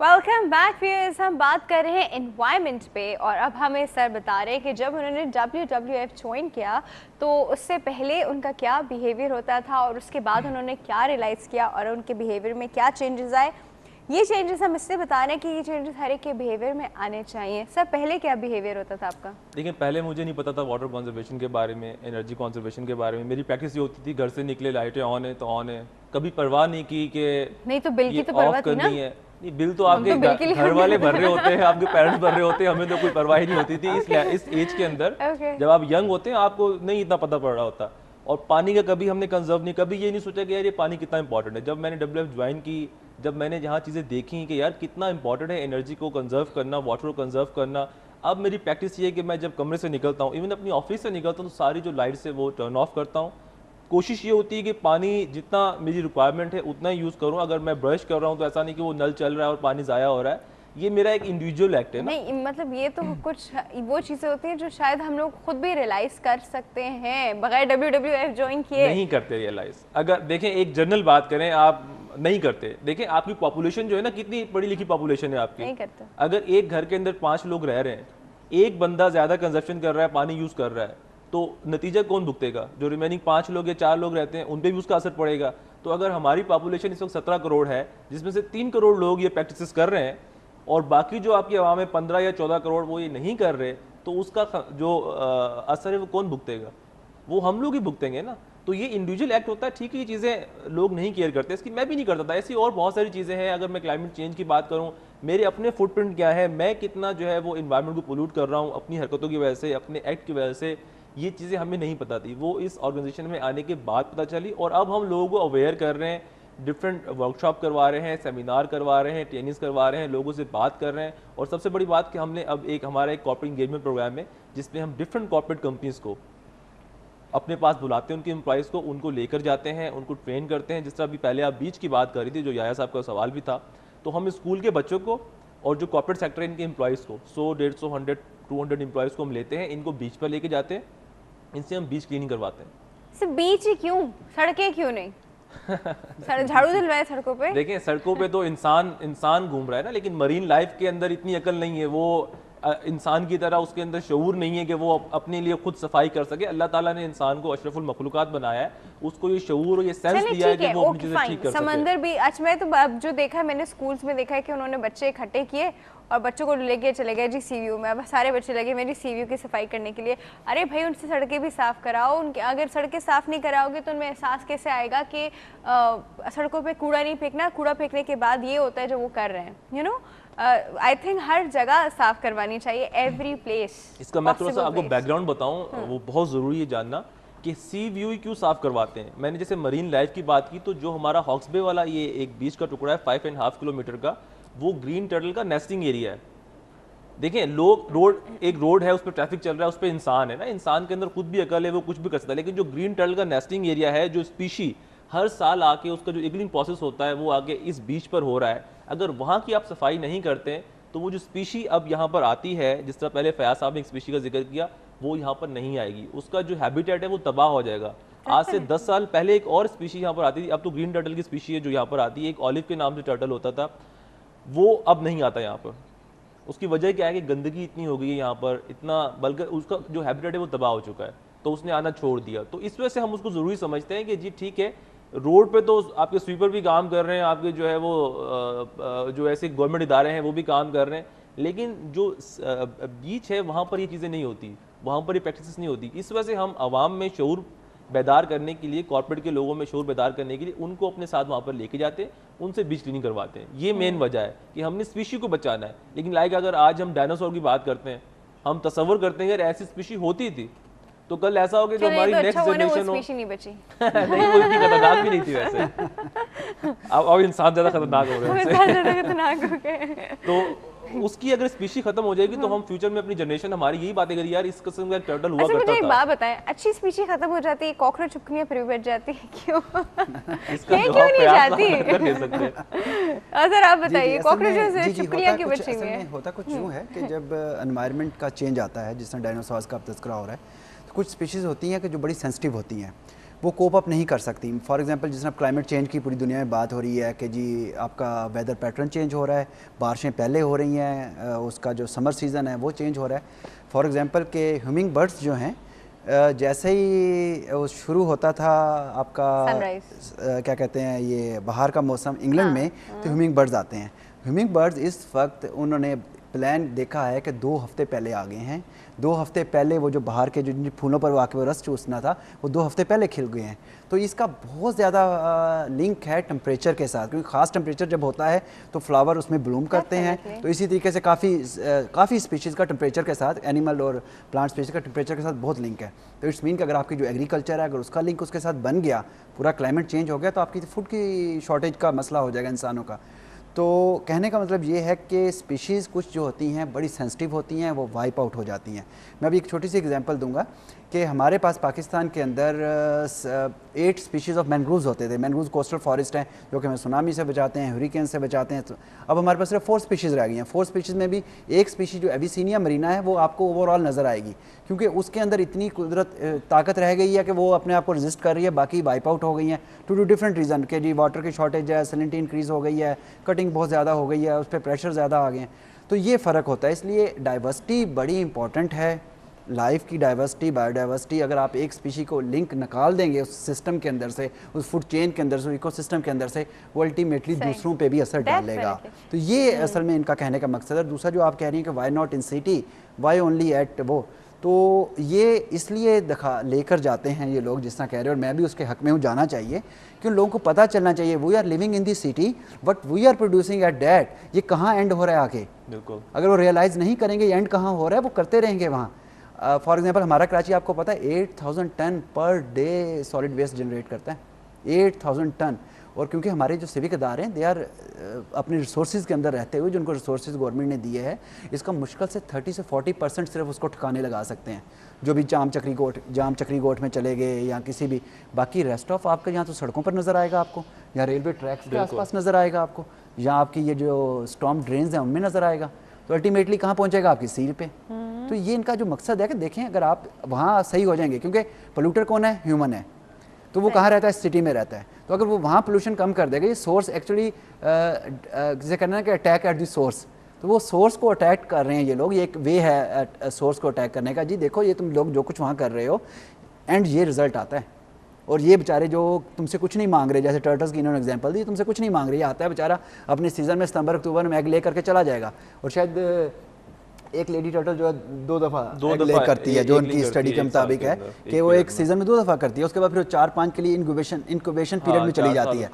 Welcome back viewers. हम बात कर रहे हैं एनवायरनमेंट पे और अब हमें सर बता रहे हैं कि जब उन्होंने WWF ज्वाइन किया तो उससे पहले उनका क्या बिहेवियर होता था और उसके बाद उन्होंने क्या रियलाइज़ किया और उनके बिहेवियर में क्या चेंजेस आए। ये चेंजेस हम इससे बता रहे हैं कि ये चेंजेस हर एक के बिहेवियर में आने चाहिए। सर पहले क्या बिहेवियर होता था आपका? देखिए पहले मुझे नहीं पता था वाटर कंजर्वेशन के बारे में, एनर्जी कंजर्वेशन के बारे में। मेरी प्रैक्टिस ये होती थी घर से निकले लाइटें ऑन है तो ऑन है, कभी परवाह नहीं की कि नहीं तो बिल की तो परवाह थी ना। नहीं बिल तो आपके घर वाले भर रहे होते हैं, आपके पेरेंट्स भर रहे होते हैं, हमें तो कोई परवाह ही नहीं होती थी। इस एज के अंदर जब आप यंग होते हैं आपको नहीं इतना पता पड़ रहा होता। और पानी का कभी हमने कंजर्व नहीं, कभी ये नहीं सोचा कि यार ये पानी कितना इंपॉर्टेंट है। जब मैंने WWF ज्वाइन की, जब मैंने जहाँ चीज़ें देखी कि यार कितना इंपॉर्टेंट है एनर्जी को कंजर्व करना, वाटर को कंजर्व करना, अब मेरी प्रैक्टिस ये है कि मैं जब कमरे से निकलता हूँ, इवन अपनी ऑफिस से निकलता हूँ, तो सारी जो लाइट्स है वो टर्न ऑफ करता हूँ। कोशिश ये होती है कि पानी जितना मेरी रिक्वायरमेंट है उतना ही यूज़ करूँ। अगर मैं ब्रश कर रहा हूँ तो ऐसा नहीं कि वो नल चल रहा है और पानी ज़ाया हो रहा है। ये मेरा एक इंडिविजुअल एक्ट है ना। नहीं मतलब ये तो कुछ वो चीज़ें होती हैं जो शायद हम लोग खुद भी रियलाइज़ कर सकते हैं बगैर WWF ज्वाइन किए। नहीं करते रियलाइज़। अगर देखें एक जनरल बात करें, आप नहीं करते। देखें आपकी पॉपुलेशन जो है ना, कितनी पढ़ी लिखी पॉपुलेशन है आपकी। नहीं करते। अगर एक घर के अंदर 5 लोग रह रहे हैं, एक बंदा ज़्यादा कंजप्शन कर रहा है, पानी यूज़ कर रहा है, तो नतीजा कौन भुगतेगा? जो रिमेनिंग 5 लोग या 4 लोग रहते हैं उन पे भी उसका असर पड़ेगा। तो अगर हमारी पॉपुलेशन इस वक्त 17 करोड़ है, जिसमें से 3 करोड़ लोग ये प्रैक्टिसेस कर रहे हैं और बाकी जो आपकी आवाम है 15 या 14 करोड़ वो ये नहीं कर रहे, तो उसका जो असर है वो कौन भुगतेगा? वो हम लोग ही भुगतेंगे ना। तो ये इंडिविजुअल एक्ट होता है। ठीक है, ये चीज़ें लोग नहीं केयर करते, इसकी मैं भी नहीं करता था। ऐसी और बहुत सारी चीज़ें हैं। अगर मैं क्लाइमेट चेंज की बात करूँ, मेरे अपने फुटप्रिंट क्या है, मैं कितना जो है वो इन्वायरमेंट को पोल्यूट कर रहा हूँ अपनी हरकतों की वजह से, अपने एक्ट की वजह से, ये चीज़ें हमें नहीं पता थी। वो इस ऑर्गेनाइजेशन में आने के बाद पता चली और अब हम लोगों को अवेयर कर रहे हैं, डिफरेंट वर्कशॉप करवा रहे हैं, सेमिनार करवा रहे हैं, ट्रेनिंग्स करवा रहे हैं, लोगों से बात कर रहे हैं। और सबसे बड़ी बात कि हमने अब हमारा एक कॉर्पोरेट इंगेजमेंट प्रोग्राम है जिसमें हम डिफरेंट कॉर्पोरेट कंपनीज़ को अपने पास बुलाते हैं, उनके एम्प्लॉइज़ को, उनको लेकर जाते हैं, उनको ट्रेन करते हैं। जिस तरह अभी पहले आप बीच की बात कर रही थी, जो याया साहब का सवाल भी था, तो हम स्कूल के बच्चों को और जो कॉर्पोरेट सेक्टर है इनके एम्प्लॉइज़ को 100, 150, 100, 200 एम्प्लॉइज़ को हम लेते हैं, इनको बीच पर लेके जाते हैं, इनसे हम बीच क्लीनिंग करवाते हैं। सिर्फ बीच ही क्यों, सड़कें क्यों नहीं? झाड़ू दिलवाए सड़कों पे? देखें सड़कों पे तो इंसान घूम रहा है ना, लेकिन मरीन लाइफ के अंदर इतनी अकल नहीं है, वो इंसान की तरह उसके अंदर शऊर नहीं है कि वो अपने लिए खुद सफाई कर सके। अल्लाह ताला ने इंसान को अशरफुल मखलूकात बनाया है, उसको ये शऊर और ये सेंस दिया है कि वो अपनी चीजें ठीक कर सके। समंदर भी अच्छा, मैं तो अब जो देखा है मैंने स्कूल्स में देखा है कि उन्होंने बच्चे इकट्ठे किए और बच्चों को लेके चले गए जी सीवीयू में। अब सारे बच्चे लगे मेरी सीवीयू की सफाई करने के लिए। अरे भाई उनसे सड़कें भी साफ़ कराओ। उनके अगर सड़कें साफ़ नहीं कराओगे तो उनमें एहसास कैसे आएगा कि सड़कों पे कूड़ा नहीं फेंकना, कूड़ा फेंकने के बाद ये होता है जो वो कर रहे हैं। यू नो आई थिंक हर जगह साफ़ करवानी चाहिए, एवरी प्लेस। इसका मैं थोड़ा सा आपको बैकग्राउंड बताऊँ, वो बहुत ज़रूरी है जानना कि सीवीयू क्यों साफ़ करवाते हैं। मैंने जैसे मरीन लाइफ की बात की, तो जो हमारा हॉक्स बे वाला ये एक बीच का टुकड़ा है 5.5 किलोमीटर का, वो ग्रीन टर्टल का नेस्टिंग एरिया है। देखें एक रोड है, उस पर ट्रैफिक चल रहा है, उस पर इंसान है ना, इंसान के अंदर खुद भी अकल है, वो कुछ भी कर सकता है। लेकिन जो ग्रीन टर्टल का नेस्टिंग एरिया है, जो स्पीशी हर साल आके उसका जो इगलिंग प्रोसेस होता है वो आगे इस बीच पर हो रहा है, अगर वहाँ की आप सफाई नहीं करते तो वो जो स्पीशी अब यहाँ पर आती है, जिस तरह पहले फयाज साहब ने एक स्पीशी का जिक्र किया, वो यहाँ पर नहीं आएगी। उसका जो हैबिटेट है वो तबाह हो जाएगा। आज से 10 साल पहले एक और स्पीशी यहाँ पर आती थी, अब तो ग्रीन टर्टल की स्पीशी है जो यहाँ पर आती है। एक ऑलिव के नाम से टर्टल होता था, वो अब नहीं आता यहाँ पर। उसकी वजह क्या है कि गंदगी इतनी हो गई है यहाँ पर, इतना, बल्कि उसका जो हैबिटेट है वो तबाह हो चुका है, तो उसने आना छोड़ दिया। तो इस वजह से हम उसको ज़रूरी समझते हैं कि जी ठीक है, रोड पे तो आपके स्वीपर भी काम कर रहे हैं, आपके जो है वो जो ऐसे गवर्नमेंट इदारे हैं वो भी काम कर रहे हैं, लेकिन जो बीच है वहाँ पर ये चीज़ें नहीं होती, वहाँ पर ये प्रैक्टिस नहीं होती। इस वजह से हम आवाम में शऊर बेदार करने के लिए, कॉर्पोरेट के लोगों में शऊर बेदार करने के लिए उनको अपने साथ वहाँ पर लेके जाते हैं, उनसे बीच क्लीनिंग करवाते हैं। ये मेन वजह है कि हमने स्पीशी को बचाना है। लेकिन लाइक अगर आज हम डायनासोर की बात करते हैं, हम तस्वर करते हैं यार ऐसी स्पीशी होती थी, तो कल ऐसा हो कि जो हमारी नेक्स्ट जनरेशन हो नहीं बची नहीं, वो इतनी खतरनाक भी नहीं थी वैसे। अब इंसान ज्यादा खतरनाक हो रहे हैं। तो उसकी अगर स्पीशी खत्म हो जाएगी तो हम फ्यूचर में अपनी जनरेशन हमारी यही बातें करी, यार इस किस्म का टर्टल हुआ करता था। मुझे एक बात बताएं, अच्छी स्पीशी खत्म हो जाती है, कॉकरोच चुपकलियां फिर भी बच जाती है, क्यों? इसका क्यों नहीं जाती? दे सकते हैं। सर आप बताइए, कॉकरोच से चुपकलियां क्यों बची हुई हैं? होता कुछ यूँ है कि जब एनवायरनमेंट का चेंज आता है, जिस तरह डायनासोर्स का तस्करा हो रहा है, तो कुछ स्पीशीज़ होती हैं कि जो बड़ी सेंसिटिव होती हैं, وہ کوپ اپ نہیں کر سکتی. فار ایگزامپل جس طرح کلائمیٹ چینج کی پوری دنیا میں بات ہو رہی ہے کہ جی آپ کا ویدر پیٹرن چینج ہو رہا ہے, بارشیں پہلے ہو رہی ہیں, اس کا جو سمر سیزن ہے وہ چینج ہو رہا ہے. فار ایگزامپل کہ ہیومنگ برڈس جو ہیں جیسے ہی وہ شروع ہوتا تھا آپ کا کیا کہتے ہیں یہ باہر کا موسم انگلینڈ میں, تو ہیومنگ برڈز آتے ہیں. ہیومنگ برڈز اس وقت انہوں نے پلان دیکھا ہے کہ 2 ہفتے پہلے آ گئے ہیں. 2 ہفتے پہلے وہ جو باہر کے جو پھولوں پر واقع رس چوسنا تھا وہ 2 ہفتے پہلے کھل گئے ہیں. تو اس کا بہت زیادہ لنک ہے ٹمپریچر کے ساتھ, کیونکہ خاص ٹمپریچر جب ہوتا ہے تو فلاور اس میں بلوم کرتے ہیں. تو اسی طریقے سے کافی اسپیشیز کا ٹمپریچر کے ساتھ, اینیمل اور پلانٹ اسپیشیز کا ٹمپریچر کے ساتھ بہت لنک ہے. تو اٹس مین کہ اگر آپ کی جو ایگریکلچر ہے اگر اس کا لنک اس کے ساتھ بن گیا, پورا کلائمیٹ چینج ہو گیا, تو آپ کی فوڈ کی شارٹیج کا مسئلہ ہو جائے گا انسانوں کا. تو کہنے کا مطلب یہ ہے کہ اسپیشیز کچھ جو ہوتی ہیں بڑی سینسٹیو ہوتی ہیں, وہ وائپ آؤٹ ہو جاتی ہیں. میں ابھی ایک چھوٹی سی ایگزامپل دوں گا کہ ہمارے پاس پاکستان کے اندر 8 اسپیشیز آف مینگرووز ہوتے تھے. مینگرووز کوسٹل فارسٹ ہیں جو کہ ہمیں سونامی سے بچاتے ہیں, ہریکین سے بچاتے ہیں. اب ہمارے پاس صرف 4 اسپیشیز رہ گئی ہیں. 4 اسپیشیز میں بھی ایک اسپیشیز جو ایویسینیا مرینا ہے وہ آپ کو اوور آل نظر آئے گی, کیونکہ اس کے اندر اتنی طاقت رہ گئی ہے کہ وہ اپنے آپ کو ریزسٹ کر رہی ہے, باقی وائپ آؤٹ ہو گئی ہیں ٹو ڈفرنٹ ریزن کہ جی واٹر کی شارٹیج ہے, سیلنٹی انکریز ہو گئی ہے, کٹنگ بہت زیادہ ہو گئی ہے, اس پہ پریشر زیادہ آ گئے ہیں. تو یہ فرق ہوتا ہے. اس لیے ڈائیورسٹی بڑی امپورٹنٹ ہے, لائف کی ڈائیورسٹی, بایو ڈائیورسٹی. اگر آپ ایک اسپیشی کو لنک نکال دیں گے اس سسٹم کے اندر سے, اس فوڈ چین کے اندر سے, ایکو سسٹم کے اندر سے, وہ الٹیمیٹلی دوسروں پہ بھی اثر ڈالے گا. تو یہ اصل میں ان کا کہنے کا مقصد ہے. دوسرا جو آپ کہہ رہی ہیں کہ why not in city, why only at وہ, تو یہ اس لیے لے کر جاتے ہیں یہ لوگ جس طرح کہہ رہے ہیں, اور میں بھی اس کے حق میں ہوں, جانا چاہیے کہ لوگوں کو پتہ چلنا چاہیے we are living in the city but we are producing at that. یہ کہاں اینڈ ہو رہا ہے آ کے, بالکل اگر وہ ریئلائز نہیں کریں گے یہ اینڈ کہاں ہو رہا ہے, وہ کرتے رہیں گے وہاں. فار ایگزامپل ہمارا کراچی آپ کو پتہ ہے 8000 ton per day solid waste generate کرتا ہے, 8000 ٹن. اور کیونکہ ہمارے جو سیوک ادارے ہیں دے آر اپنے ریسورسز کے اندر رہتے ہوئے, جو ان کو ریسورسز گورنمنٹ نے دیے ہے, اس کا مشکل سے 30 سے 40% صرف اس کو ٹھکانے لگا سکتے ہیں. جو بھی جام چکری گوٹ میں چلے گئے یا کسی بھی, باقی ریسٹ آف آپ کا یہاں تو سڑکوں پر نظر آئے گا آپ کو, یا ریلوے ٹریکس کے آس پاس نظر آئے گا آپ کو, یا آپ کی یہ جو اسٹارم ڈرینز ہیں ان میں نظر آئے گا. تو الٹیمیٹلی کہاں پہنچے گا, آپ کی سیل پہ. تو یہ ان کا جو مقصد ہے کہ دیکھیں اگر آپ وہاں صحیح ہو جائیں گے, کیونکہ پولوٹر کون ہے, ہیومن ہے, تو وہ کہاں رہتا ہے, سٹی میں رہتا ہے. تو اگر وہ وہاں پولوشن کم کر دے گا, یہ سورس ایکچولی جسے کرنا ہے کہ اٹیک ایٹ دی سورس, تو وہ سورس کو اٹیک کر رہے ہیں یہ لوگ. یہ ایک وے ہے سورس کو اٹیک کرنے کا. جی دیکھو یہ تم لوگ جو کچھ وہاں کر رہے ہو اینڈ یہ رزلٹ آتا ہے, اور یہ بیچارے جو تم سے کچھ نہیں مانگ رہے, جیسے ٹرٹلز کی انہوں نے ایگزامپل دی, تم سے کچھ نہیں مانگ رہے, یہ آتا ہے بیچارہ اپنے سیزن میں ستمبر اکتوبر میں ایگ لے کر کے چلا جائے گا. اور شاید ایک لیڈی ٹرٹل جو ہے 2 دفعہ لے کرتی ہے, جو ان کی اسٹڈی کے مطابق ہے کہ وہ ایک سیزن میں 2 دفعہ کرتی ہے, اس کے بعد پھر 4-5 کے لیے انکوبیشن پیریڈ میں چلی جاتی ہے.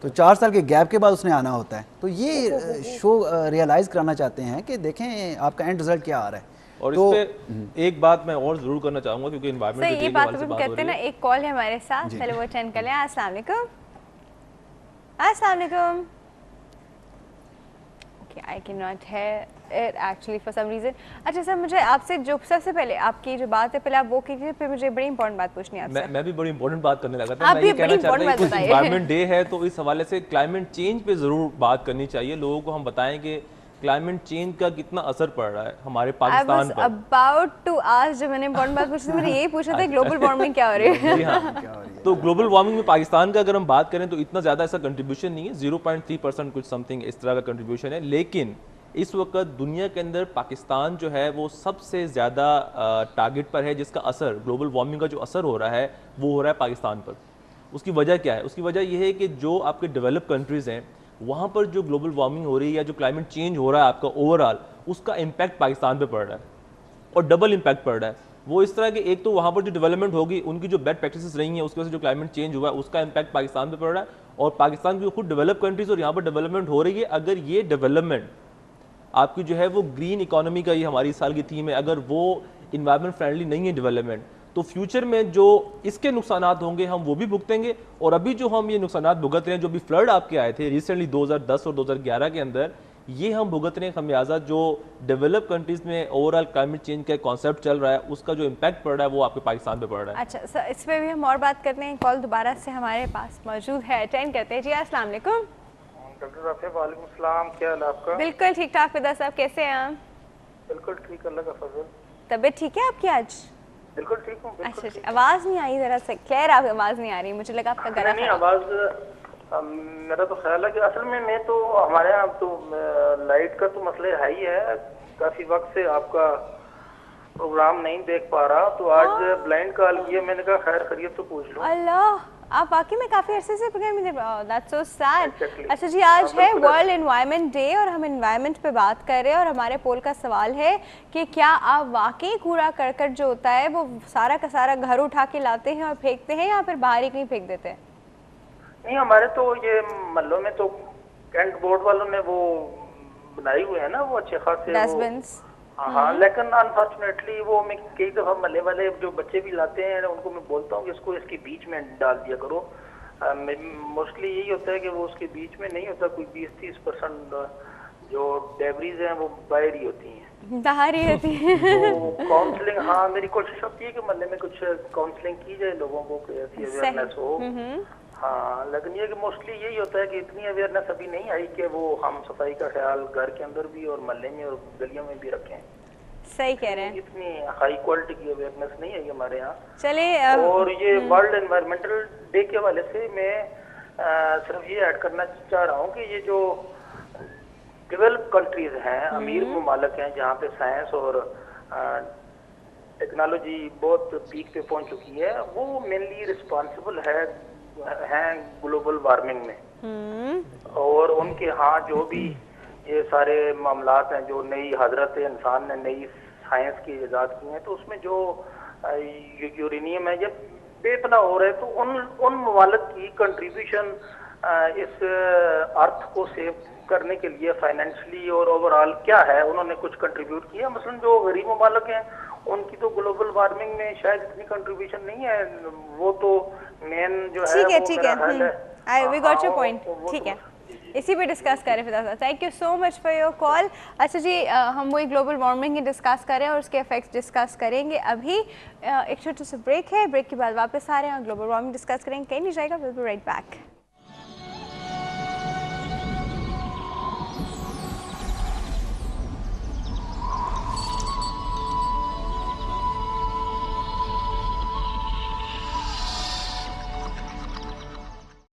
تو 4 سال کے گیپ کے بعد اس نے آنا ہوتا ہے. تو یہ شو ریئلائز کرانا چاہتے ہیں کہ دیکھیں آپ کا اینڈ رزلٹ کیا آ رہا ہے. اور اس پہ ایک بات میں اور ضرور کرنا چاہوں گا, کیونکہ انوائرمنٹ یہ بات ہم کہتے ہیں نا, ایک کال ہے ہمارے ساتھ, پہلے وہ اٹینڈ کر لیں. السلام علیکم. السلام علیکم. I cannot hear it actually for some reason. اچھا سر, مجھے آپ سے جو سب سے پہلے آپ کی جو بات ہے پہلے آپ وہ کیجیے, پھر مجھے بڑی امپورٹنٹ بات پوچھنی ہے آپ سے. میں بھی بڑی امپورٹنٹ بات کرنے لگا تھا. میں یہ کہنا چاہتا ہوں کہ انوائرمنٹ ڈے ہے تو اس حوالے سے کلائمیٹ چینج پہ ضرور بات کرنی چاہیے. لوگوں کو ہم بتائیں کہ کلائمیٹ چینج کا کتنا اثر پڑ رہا ہے ہمارے پاکستان پر. about to ask, جب میں نے امپورٹنٹ بات پوچھی تھی میں نے یہی پوچھا تھا گلوبل وارمنگ کیا ہو رہی ہے. جی ہاں, تو گلوبل وارمنگ میں پاکستان کا اگر ہم بات کریں تو اتنا زیادہ ایسا کنٹریبیوشن نہیں ہے, 0.3% کچھ سم تھنگ اس طرح کا کنٹریبیوشن ہے. لیکن اس وقت دنیا کے اندر پاکستان جو ہے وہ سب سے زیادہ ٹارگٹ پر ہے, جس کا اثر گلوبل وارمنگ کا جو اثر ہو رہا ہے وہ ہو رہا ہے پاکستان پر. اس کی وجہ کیا ہے؟ اس کی وجہ یہ ہے کہ جو آپ کے ڈیولپ کنٹریز ہیں وہاں پر جو گلوبل وارمنگ ہو رہی ہے یا جو کلائمیٹ چینج ہو رہا ہے آپ کا اوور آل, اس کا امپیکٹ پاکستان پہ پڑ رہا ہے, اور ڈبل امپیکٹ پڑ رہا ہے. وہ اس طرح کہ ایک تو وہاں پر جو ڈیولپمنٹ ہوگی, ان کی جو بیڈ پریکٹسز رہی ہیں, اس کی وجہ سے جو کلائمیٹ چینج ہوا ہے اس کا امپیکٹ پاکستان پہ پڑ رہا ہے. اور پاکستان کی خود ڈیولپ کنٹریز اور یہاں پر ڈیولپمنٹ ہو رہی ہے, اگر یہ ڈیولپمنٹ آپ کی جو ہے وہ گرین اکانومی کا, یہ ہماری اس سال کی تھیم ہے, اگر وہ انوائرمنٹ فرینڈلی نہیں ہے ڈیولپمنٹ, تو فیوچر میں جو اس کے نقصانات ہوں گے ہم وہ بھی بھگتیں گے. اور ابھی جو ہم یہ نقصانات بھگت رہے ہیں, جو بھی فلڈ آپ کے آئے تھے ریسنٹلی 2010 اور 2011 کے اندر, یہ ہم بھگت رہے ہیں خمیازہ جو ڈیولپ کنٹریز میں اوور آل کلائمیٹ چینج کا کانسیپٹ چل رہا ہے, اس کا جو امپیکٹ پڑ رہا ہے وہ آپ کے پاکستان پہ پڑ رہا ہے. اچھا سر, اس پہ بھی ہم اور بات کرتے ہیں. کال دوبارہ سے ہمارے پاس موجود ہے, اٹینڈ کرتے ہیں. جی السلام علیکم. ڈاکٹر صاحب وعلیکم السلام, کیا حال ہے آپ کا؟ بالکل ٹھیک ٹھاک. فدا صاحب کیسے ہیں آپ؟ بالکل ٹھیک, اللہ کا فضل. طبیعت ٹھیک ہے آپ کی آج؟ बिल्कुल ठीक हूँ। अच्छा जी, आवाज़ नहीं आई ज़रा से, क्लियर आप आवाज़ नहीं आ रही, मुझे लगा आपका गला नहीं, खराब। आवाज़ मेरा तो ख्याल है कि असल में मैं तो हमारे यहाँ तो लाइट का तो मसला है ही है, काफ़ी वक्त से आपका प्रोग्राम नहीं देख पा रहा, तो आज ब्लाइंड कॉल किया, मैंने कहा खैर खैरियत तो पूछ लो। अल्लाह, आप वाकई में काफ़ी अरसे से प्रोग्राम में दैट्स सो सैड। Exactly. अच्छा जी, आज है वर्ल्ड एनवायरनमेंट डे और हम एनवायरनमेंट पे बात कर रहे हैं और हमारे पोल का सवाल है कि क्या आप वाकई कूड़ा करकट जो होता है वो सारा का सारा घर उठा के लाते हैं और फेंकते हैं या फिर बाहर ही कहीं फेंक देते हैं? नहीं, हमारे तो ये महल्लों में तो कैंट बोर्ड वालों ने वो बनाए हुए हैं ना, वो अच्छे खासे डस्टबिन्स। हाँ, लेकिन अनफॉर्चुनेटली वो मैं कई दफा महल्ले वाले जो बच्चे भी लाते हैं उनको मैं बोलता हूँ कि इसको इसके बीच में डाल दिया करो। मोस्टली यही होता है कि वो उसके बीच में नहीं होता, कोई 20-30% जो डेबरीज हैं वो बाहर ही होती हैं, बाहर ही होती है। तो काउंसलिंग, हाँ मेरी कोशिश होती है कि महल्ले में कुछ काउंसलिंग की जाए लोगों को, कि ऐसी अवेयरनेस हो। हाँ, लेकिन ये कि मोस्टली यही होता है कि इतनी अवेयरनेस अभी नहीं आई कि वो हम सफाई का ख्याल घर के अंदर भी और महल्ले में और गलियों में भी रखें। सही कह रहे हैं। इतनी हाई क्वालिटी की अवेयरनेस नहीं है हमारे यहाँ। चलिए, और ये वर्ल्ड एनवायरमेंटल डे के हवाले से मैं सिर्फ ये ऐड करना चाह रहा हूँ कि ये जो डेवलप कंट्रीज हैं, अमीर ममालिक हैं, जहाँ पे साइंस और टेक्नोलॉजी बहुत पीक पे पहुँच चुकी है, वो मेनली रिस्पॉन्सिबल हैं ग्लोबल वार्मिंग में। और उनके यहाँ जो भी ये सारे मामलात हैं, जो नई हजरत इंसान ने नई साइंस की इजाद की हैं, तो उसमें जो यूरेनियम है ये बेपनाह हो रहा है, तो उन ममालिक की कंट्रीब्यूशन इस अर्थ को सेव करने के लिए फाइनेंशियली और ओवरऑल क्या है, उन्होंने कुछ कंट्रीब्यूट किया। मसलन जो गरीब ममालिक हैं उनकी तो ग्लोबल वार्मिंग में शायद इतनी कंट्रीब्यूशन नहीं है, वो तो मेन जो है ठीक है, वी गॉट योर पॉइंट। ठीक है, इसी पे डिस्कस करें फिर। Thank you so much for your call. अच्छा जी, हम वही ग्लोबल वार्मिंग ही डिस्कस करें और उसके इफेक्ट्स डिस्कस करेंगे। अभी एक छोटा सा ब्रेक है, ब्रेक के बाद वापस आ रहे हैं और ग्लोबल वार्मिंग डिस्कस करेंगे, कहीं नहीं जाएगा, विल बी राइट बैक।